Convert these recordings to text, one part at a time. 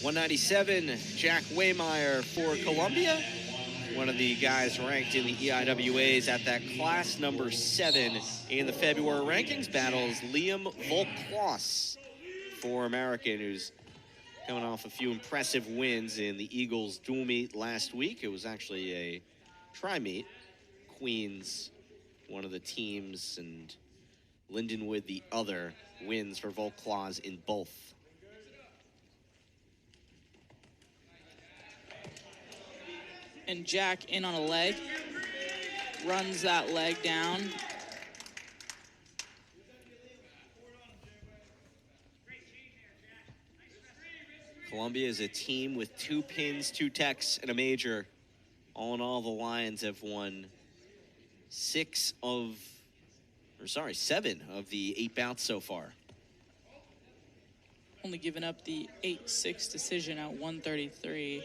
197, Jack Wehmeyer for Columbia. One of the guys ranked in the EIWAs at that class number 7 in the February rankings. Battles Liam Volk Klos for American, who's coming off a few impressive wins in the Eagles dual meet last week. It was actually a tri-meet. Queens, one of the teams, and Lindenwood, the other, wins for Volk Klos in both. And Jack in on a leg, runs that leg down. Columbia is a team with 2 pins, 2 techs, and a major. All in all, the Lions have won 7 of the 8 bouts so far. Only giving up the 8-6 decision at 133.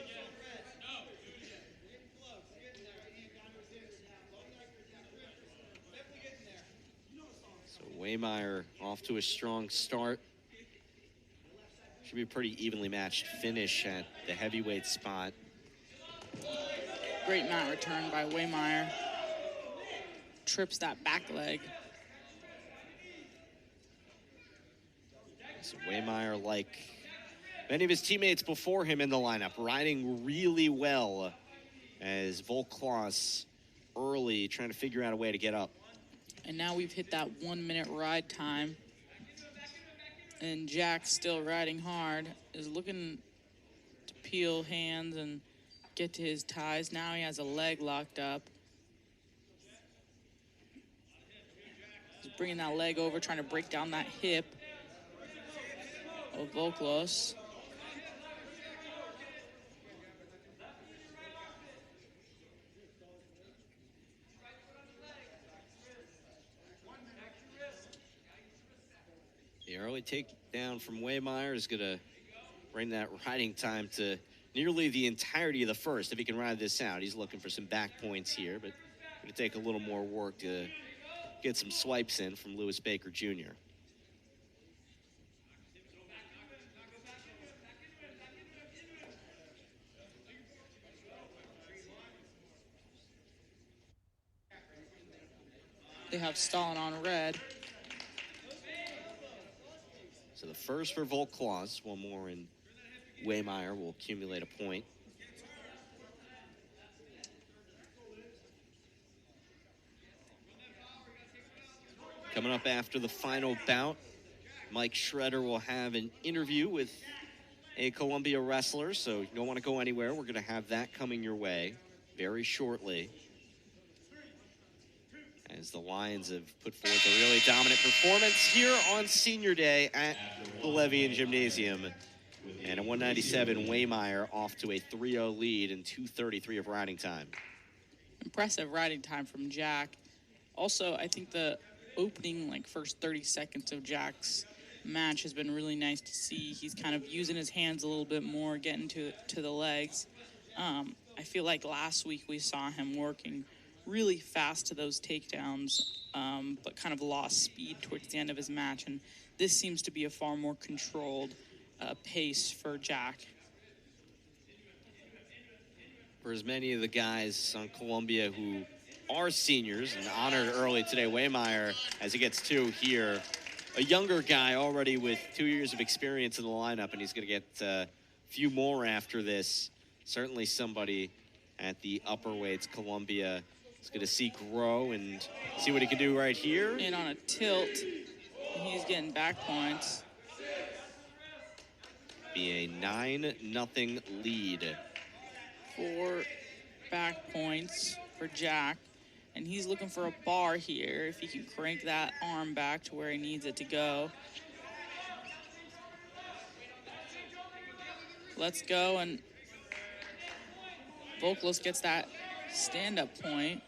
Wehmeyer off to a strong start. Should be a pretty evenly matched finish at the heavyweight spot. Great mat return by Wehmeyer. Trips that back leg. So Wehmeyer, like many of his teammates before him in the lineup, riding really well as Volk Klos early trying to figure out a way to get up. And now we've hit that 1-minute ride time. And Jack, still riding hard, is looking to peel hands and get to his ties. Now he has a leg locked up. He's bringing that leg over, trying to break down that hip of Volk Klos. The early takedown from Wehmeyer is going to bring that riding time to nearly the entirety of the first. If he can ride this out, he's looking for some back points here, but going to take a little more work to get some swipes in from Lewis Baker Jr. They have Stalin on red. So the first for Volk Klos, one more, and Wehmeyer will accumulate a point. Coming up after the final bout, Mike Schroeder will have an interview with a Columbia wrestler, so you don't want to go anywhere. We're going to have that coming your way very shortly, as the Lions have put forth a really dominant performance here on Senior Day at the Levian Gymnasium. And at 197, Wehmeyer off to a 3-0 lead and 2:33 of riding time. Impressive riding time from Jack. Also, I think the opening, first 30 seconds of Jack's match has been really nice to see. He's kind of using his hands a little bit more, getting to the legs. I feel like last week we saw him working really fast to those takedowns, but kind of lost speed towards the end of his match. And this seems to be a far more controlled pace for Jack. For as many of the guys on Columbia who are seniors and honored early today, Wehmeyer, as he gets 2 here, a younger guy already with 2 years of experience in the lineup, and he's going to get a few more after this. Certainly somebody at the upper weights Columbia is going to see grow and see what he can do right here. And on a tilt, he's getting back points. Be a 9-0 lead. 4 back points for Jack. And he's looking for a bar here, if he can crank that arm back to where he needs it to go. Let's go, and Volk Klos gets that stand-up point.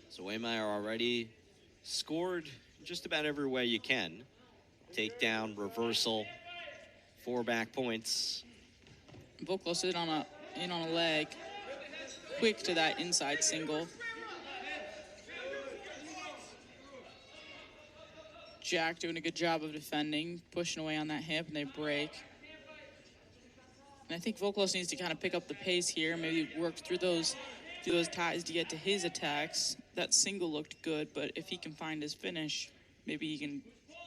So Wehmeyer already scored just about every way you can. Takedown, reversal, 4 back points. Volk Klos in on a leg. Quick to that inside single. Jack doing a good job of defending, pushing away on that hip, and they break. And I think Volk Klos needs to kind of pick up the pace here, maybe work through those ties to get to his attacks. That single looked good, but if he can find his finish, maybe he can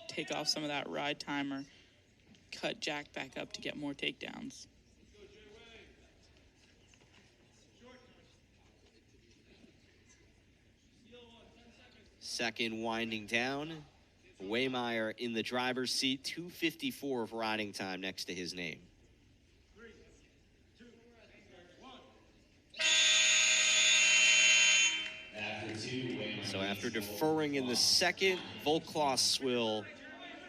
take off some of that ride time or cut Jack back up to get more takedowns. Second winding down. Wehmeyer in the driver's seat, 2:54 of riding time next to his name. So after deferring in the second, Volk Klos will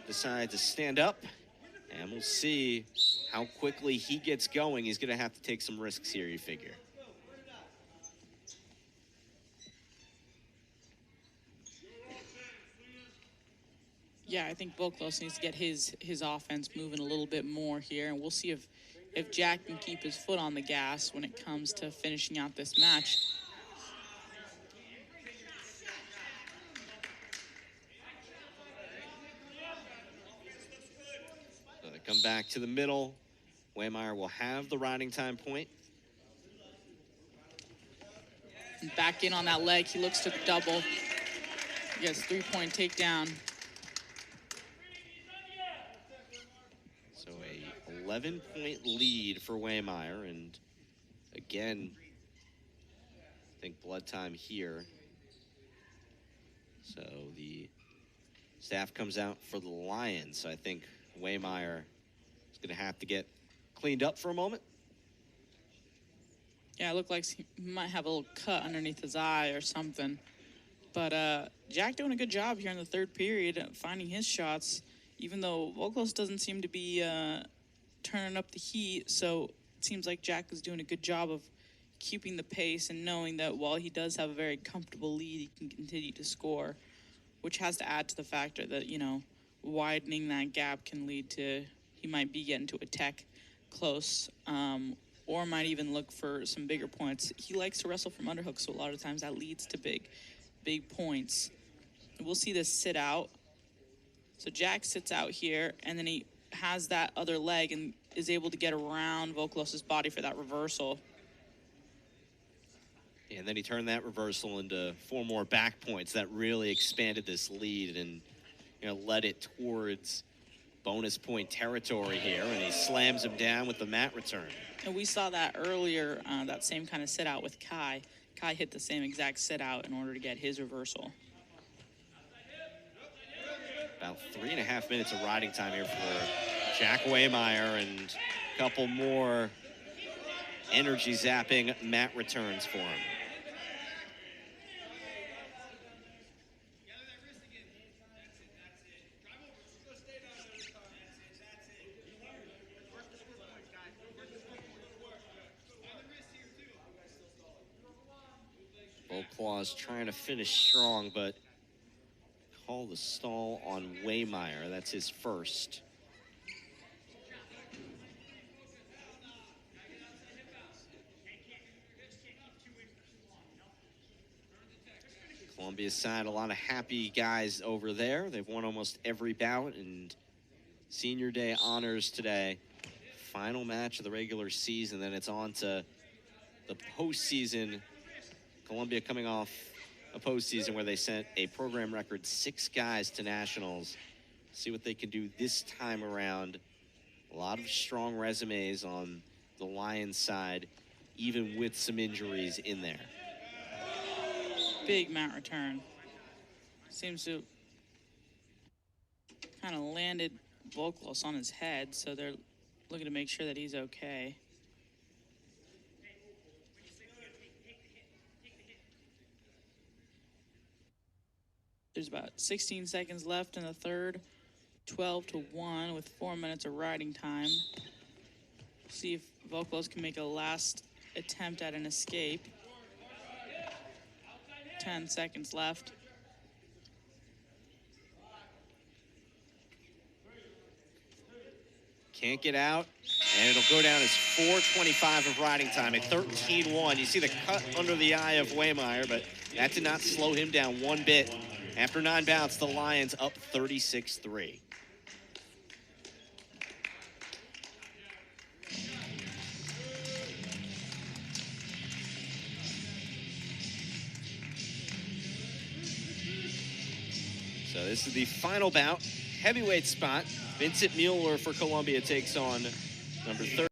decide to stand up, and we'll see how quickly he gets going. He's going to have to take some risks here, you figure. Yeah, I think Volk Klos needs to get his offense moving a little bit more here, and we'll see if Jack can keep his foot on the gas when it comes to finishing out this match. So they come back to the middle. Wehmeyer will have the riding time point. And back in on that leg, he looks to double. He gets 3-point takedown. So a 11-point lead for Wehmeyer, and again, I think blood time here. So the staff comes out for the Lions. So I think Wehmeyer is going to have to get cleaned up for a moment. Yeah, it looked like he might have a little cut underneath his eye or something. But Jack doing a good job here in the third period, finding his shots, even though Volk Klos doesn't seem to be turning up the heat. So it seems like Jack is doing a good job of keeping the pace and knowing that while he does have a very comfortable lead, he can continue to score, which has to add to the factor that, you know, widening that gap can lead to he might be getting to a tech close, or might even look for some bigger points. He likes to wrestle from underhooks, so a lot of times that leads to big points. We'll see this sit out. So Jack sits out here, and then he has that other leg and is able to get around Volk Klos' body for that reversal. And then he turned that reversal into 4 more back points. That really expanded this lead and, you know, led it towards bonus point territory here. And he slams him down with the mat return. And we saw that earlier, that same kind of sit out with Kai. Kai hit the same exact sit out in order to get his reversal. About 3.5 minutes of riding time here for Jack Wehmeyer, and a couple more energy zapping mat returns for him. Volk Klos trying to finish strong, but call the stall on Wehmeyer. That's his first. Columbia's side, a lot of happy guys over there. They've won almost every bout, and senior day honors today. Final match of the regular season, then it's on to the postseason. Columbia coming off a postseason where they sent a program record 6 guys to nationals. See what they can do this time around. A lot of strong resumes on the Lions side, even with some injuries in there. Big mat return. Seems to kind of landed Volk Klos on his head, so they're looking to make sure that he's okay. There's about 16 seconds left in the third, 12-1 with 4 minutes of riding time. See if Volk Klos can make a last attempt at an escape. 10 seconds left. Can't get out, and it'll go down as 4:25 of riding time, a 13-1. You see the cut under the eye of Wehmeyer, but that did not slow him down one bit After 9 bouts, the Lions up 36-3. So this is the final bout. Heavyweight spot. Vincent Mueller for Columbia takes on number 30.